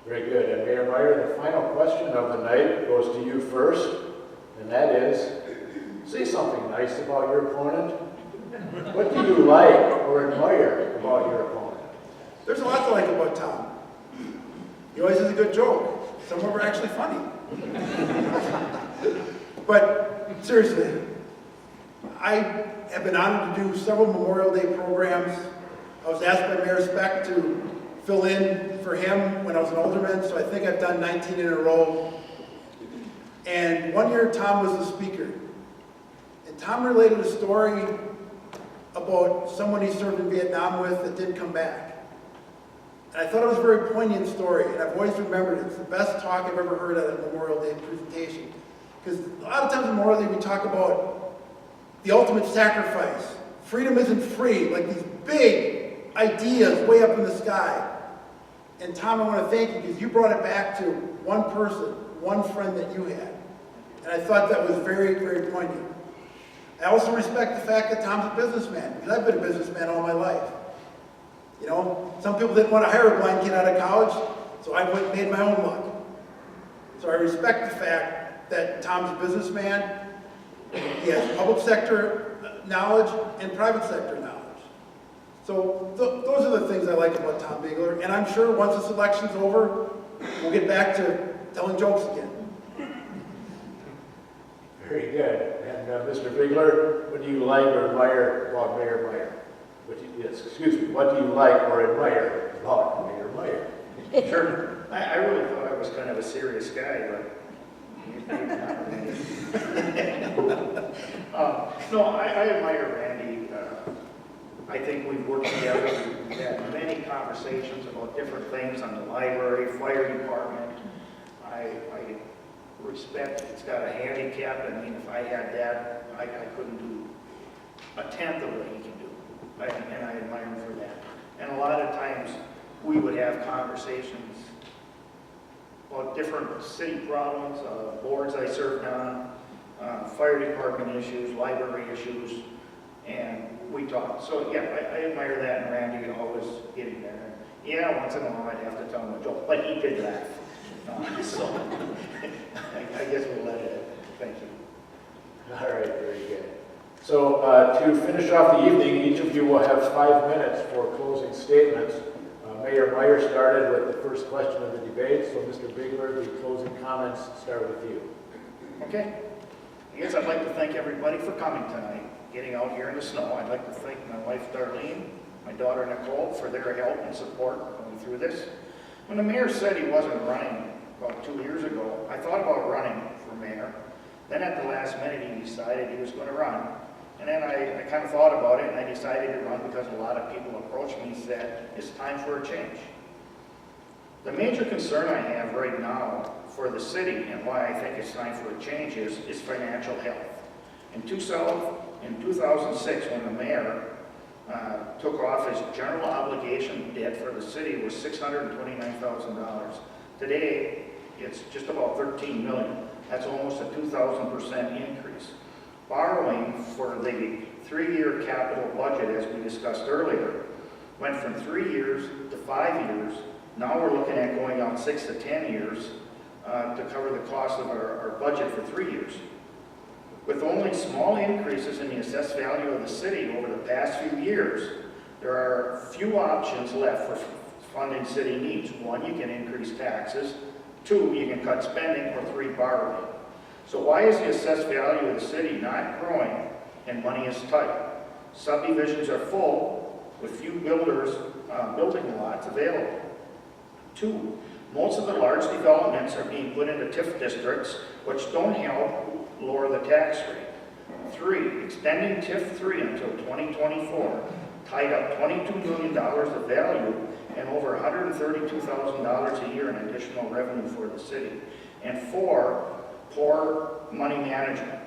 Very good. And Mayor Meyer, the final question of the night goes to you first, and that is, say something nice about your opponent. What do you like or admire about your opponent? There's a lot to like about Tom. He always has a good joke. Some of them are actually funny. But seriously, I have been honored to do several Memorial Day programs. I was asked by Mayor Speck to fill in for him when I was an alderman, so I think I've done 19 in a row. And one year Tom was the speaker. And Tom related a story about someone he served in Vietnam with that didn't come back. And I thought it was a very poignant story, and I've always remembered it. It's the best talk I've ever heard at a Memorial Day presentation. Because a lot of times in Memorial Day we talk about the ultimate sacrifice. Freedom isn't free, like these big ideas way up in the sky. And Tom, I want to thank you because you brought it back to one person, one friend that you had. And I thought that was very, very poignant. I also respect the fact that Tom's a businessman, because I've been a businessman all my life. You know, some people didn't want to hire a blind kid out of college, so I went and made my own luck. So I respect the fact that Tom's a businessman. He has public sector knowledge and private sector knowledge. So those are the things I like about Tom Bigler, and I'm sure once this election's over, we'll get back to telling jokes again. Very good. And Mr. Bigler, what do you like or admire about Mayor Meyer? What do you like or admire about Mayor Meyer? Sure. I really thought I was kind of a serious guy, but no, I admire Randy. I think we've worked together. We've had many conversations about different things on the library, fire department. I respect it's got a handicap. I mean, if I had that, I couldn't do a tenth of what he can do. And I admire him for that. And a lot of times we would have conversations about different city problems, boards I served on, fire department issues, library issues, and we talked. So yeah, I admire that, and Randy always getting there. Yeah, once in a while I'd have to tell him a joke, but he did laugh. So I guess we'll let it. Thank you. All right, very good. So to finish off the evening, each of you will have 5 minutes for closing statements. Mayor Meyer started with the first question of the debate, so Mr. Bigler, the closing comments start with you. Okay. I guess I'd like to thank everybody for coming tonight, getting out here in the snow. I'd like to thank my wife Darlene, my daughter Nicole for their help and support going through this. When the mayor said he wasn't running about 2 years ago, I thought about running for mayor. Then at the last minute he decided he was going to run. And then I kind of thought about it, and I decided to run because a lot of people approached me and said, it's time for a change. The major concern I have right now for the city and why I think it's time for a change is financial health. In 2006, when the mayor took off, his general obligation debt for the city was $629,000. Today, it's just about $13 million. That's almost a 2,000% increase. Borrowing for the 3-year capital budget, as we discussed earlier, went from 3 years to 5 years. Now we're looking at going out 6 to 10 years to cover the cost of our budget for 3 years. With only small increases in the assessed value of the city over the past few years, there are few options left for funding city needs. 1, you can increase taxes. 2, you can cut spending, or 3, borrowing. So why is the assessed value of the city not growing and money is tight? Subdivisions are full with few builders building lots available. 2, most of the large developments are being put into TIF districts, which don't help lower the tax rate. 3, extending TIF 3 until 2024 tied up $22 million of value and over $132,000 a year in additional revenue for the city. And 4, poor money management.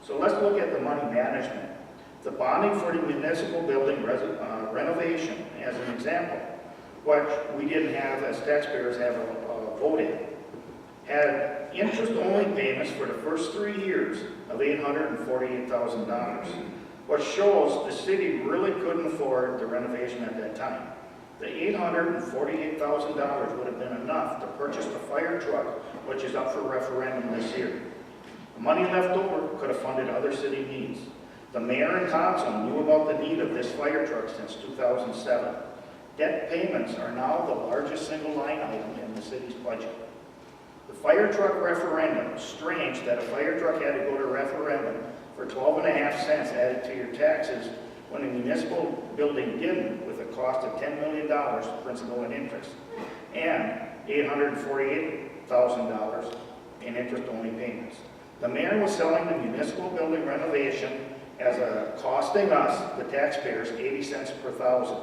So let's look at the money management. The bonding for the municipal building renovation, as an example, which we didn't have as taxpayers have a vote in, had interest-only payments for the first 3 years of $848,000, which shows the city really couldn't afford the renovation at that time. The $848,000 would have been enough to fire truck, which is up for referendum this year. The money left over could have funded other city needs. The mayor and council knew about the need of this fire truck since 2007. Debt payments are now the largest single line item in the city's budget. The fire truck referendum, strange that a fire truck had to go to referendum for 12.5 cents added to your taxes when a municipal building didn't, with a cost of $10 million principal and interest, and $848,000 in interest-only payments. The mayor was selling the municipal building renovation as costing us, the taxpayers, 80 cents per thousand.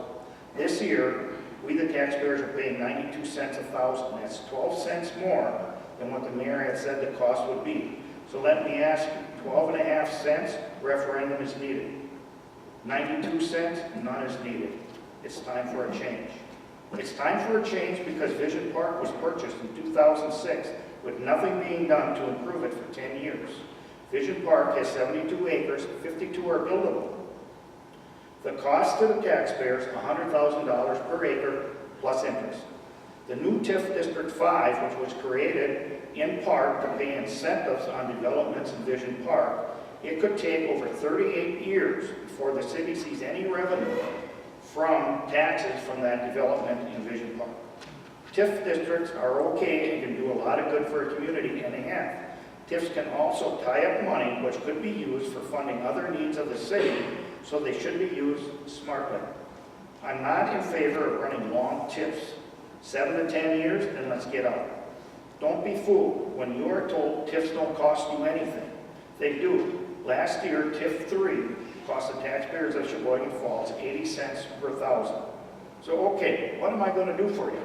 This year, we the taxpayers are paying 92 cents a thousand. That's 12 cents more than what the mayor had said the cost would be. So let me ask you, 12.5 cents, referendum is needed. 92 cents, none is needed. It's time for a change. It's time for a change because Vision Park was purchased in 2006 with nothing being done to improve it for 10 years. Vision Park has 72 acres, 52 are buildable. The cost to the taxpayers, $100,000 per acre plus interest. The new TIF District 5, which was created in part to pay incentives on developments in Vision Park, it could take over 38 years before the city sees any revenue from taxes from that development in Vision Park. TIF districts are okay and can do a lot of good for a community, and they have. TIFs can also tie up money which could be used for funding other needs of the city, so they should be used smartly. I'm not in favor of running long TIFs. 7 to 10 years, then let's get out. Don't be fooled when you are told TIFs don't cost you anything. They do. Last year, TIF 3 cost the taxpayers of Sheboygan Falls 80 cents per thousand. So, okay, what am I going to do for you?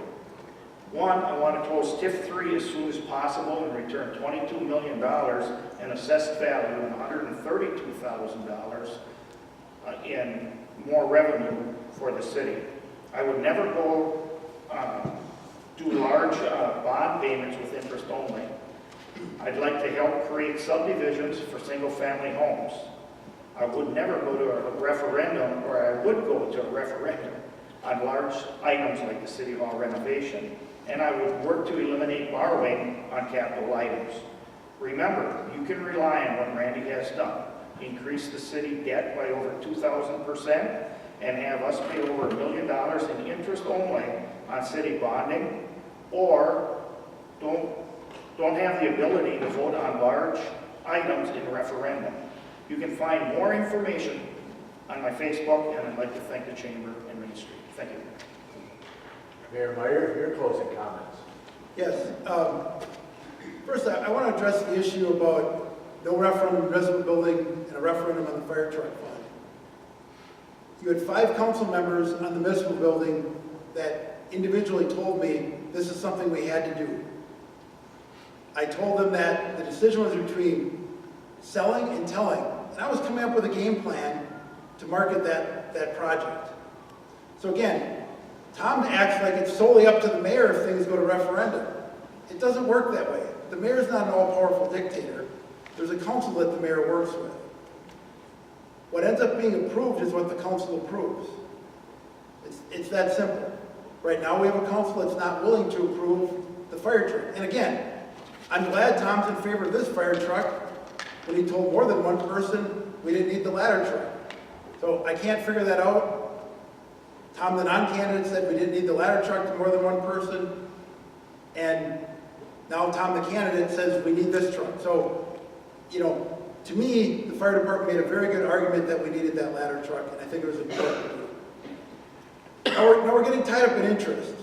One, I want to close TIF 3 as soon as possible and return $22 million in assessed value and $132,000 in more revenue for the city. I would never go do large bond payments with interest only. I'd like to help create subdivisions for single-family homes. I would never go to a referendum, or I would go to a referendum on large items like the City Hall renovation, and I would work to eliminate borrowing on capital items. Remember, you can rely on what Randy has done. Increase the city debt by over 2,000% and have us pay over $1 million in interest only on city bonding, or don't have the ability to vote on large items in referendum. You can find more information on my Facebook, and I'd like to thank the Chamber and Main Street. Thank you. Mayor Meyer, your closing comments. Yes. First, I want to address the issue about no referendum on the municipal building and a referendum on the fire truck fund. You had 5 council members on the municipal building that individually told me this is something we had to do. I told them that the decision was between selling and telling, and I was coming up with a game plan to market that project. So again, Tom acts like it's solely up to the mayor if things go to referendum. It doesn't work that way. The mayor's not an all-powerful dictator. There's a council that the mayor works with. What ends up being approved is what the council approves. It's that simple. Right now we have a council that's not willing to approve the fire truck. And again, I'm glad Tom's in favor of this fire truck when he told more than one person we didn't need the ladder truck. So I can't figure that out. Tom, the non-candidate, said we didn't need the ladder truck to more than one person. And now Tom, the candidate, says we need this truck. So, you know, to me, the fire department made a very good argument that we needed that ladder truck, and I think it was important. Now we're getting tied up in interest.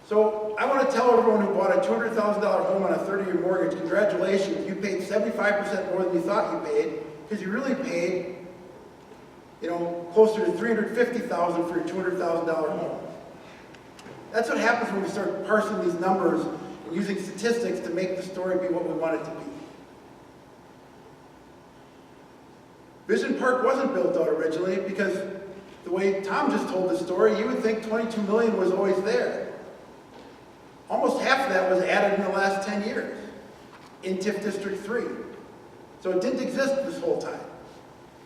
So I want to tell everyone who bought a $200,000 home on a 30-year mortgage, congratulations, you paid 75% more than you thought you paid, because you really paid, you know, closer to $350,000 for your $200,000 home. That's what happens when we start parsing these numbers and using statistics to make the story be what we want it to be. Vision Park wasn't built out originally because the way Tom just told the story, you would think $22 million was always there. Almost half of that was added in the last 10 years in TIF District 3. So it didn't exist this whole time.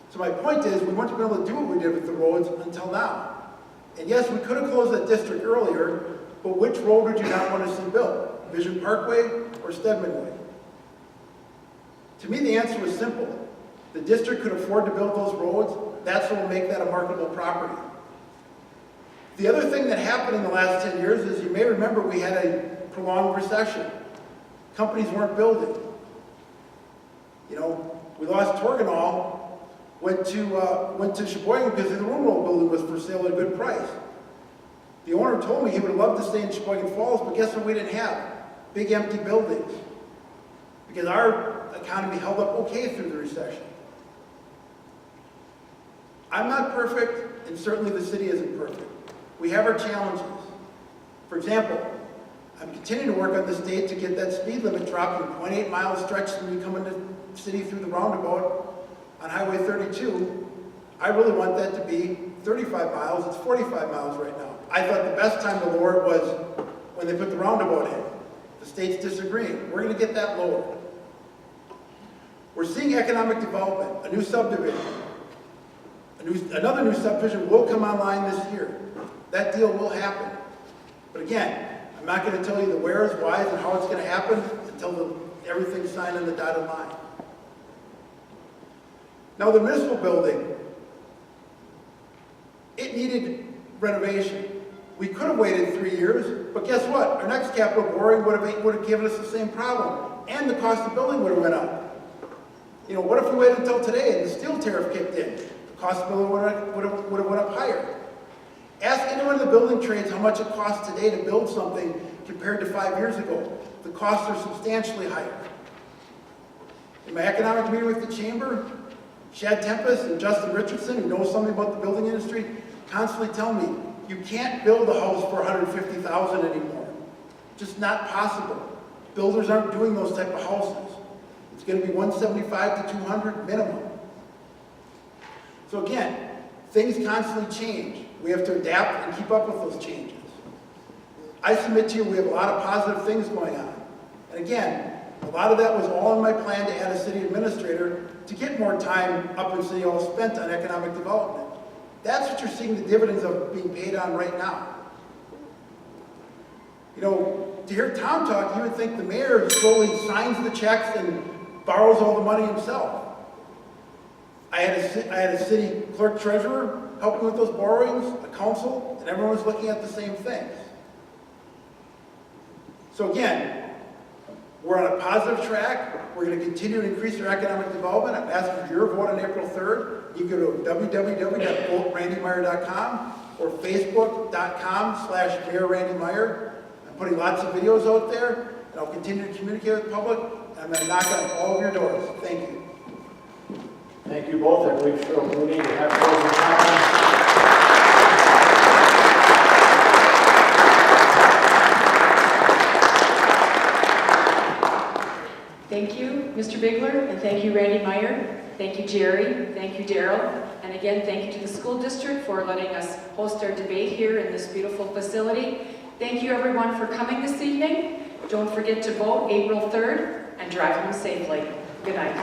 So my point is, we weren't able to do what we did with the roads until now. And yes, we could have closed that district earlier, but which road would you not want to see built? Vision Parkway or Stedman Way? To me, the answer was simple. The district could afford to build those roads. That's what will make that a marketable property. The other thing that happened in the last 10 years is, you may remember, we had a prolonged recession. Companies weren't building. You know, we lost Torganol, went to Sheboygan because the railroad building was for sale at a good price. The owner told me he would love to stay in Sheboygan Falls, but guess what we didn't have? Big empty buildings. Because our economy held up okay through the recession. I'm not perfect, and certainly the city isn't perfect. We have our challenges. For example, I'm continuing to work on the state to get that speed limit dropped from 0.8 miles stretch when you come into the city through the roundabout on Highway 32. I really want that to be 35 miles. It's 45 miles right now. I thought the best time to lower it was when they put the roundabout in. The state's disagreeing. We're going to get that lowered. We're seeing economic development, a new subdivision. Another new subdivision will come online this year. That deal will happen. But again, I'm not going to tell you the wheres, whys, and how it's going to happen until everything's signed on the dotted line. Now, the municipal building, it needed renovation. We could have waited 3 years, but guess what? Our next capital borrowing would have given us the same problem, and the cost of building would have went up. You know, what if we waited until today and the steel tariff kicked in? The cost of building would have went up higher. Ask anyone in the building trades how much it costs today to build something compared to 5 years ago. The costs are substantially higher. In my economic meeting with the chamber, Shad Tempest and Justin Richardson, who knows something about the building industry, constantly tell me, you can't build a house for $150,000 anymore. Just not possible. Builders aren't doing those type of houses. It's going to be $175 to $200 minimum. So again, things constantly change. We have to adapt and keep up with those changes. I submit to you we have a lot of positive things going on. And again, a lot of that was all in my plan to add a city administrator to get more time up in City Hall spent on economic development. That's what you're seeing the dividends of being paid on right now. You know, to hear Tom talk, you would think the mayor slowly signs the checks and borrows all the money himself. I had a city clerk treasurer helping with those borrowings, a council, and everyone was looking at the same things. So again, we're on a positive track. We're going to continue to increase our economic development. I'm asking for your vote on April 3rd. You can go to www.voterandymeyer.com or facebook.com/Mayor Randy Meyer. I'm putting lots of videos out there, and I'll continue to communicate with the public. And I'm going to knock on all of your doors. Thank you. Thank you both. I believe Cheryl Mooney, you have closing comments. Thank you, Mr. Bigler, and thank you, Randy Meyer. Thank you, Jerry. Thank you, Daryl. And again, thank you to the school district for letting us host our debate here in this beautiful facility. Thank you, everyone, for coming this evening. Don't forget to vote April 3rd and drive home safely. Good night.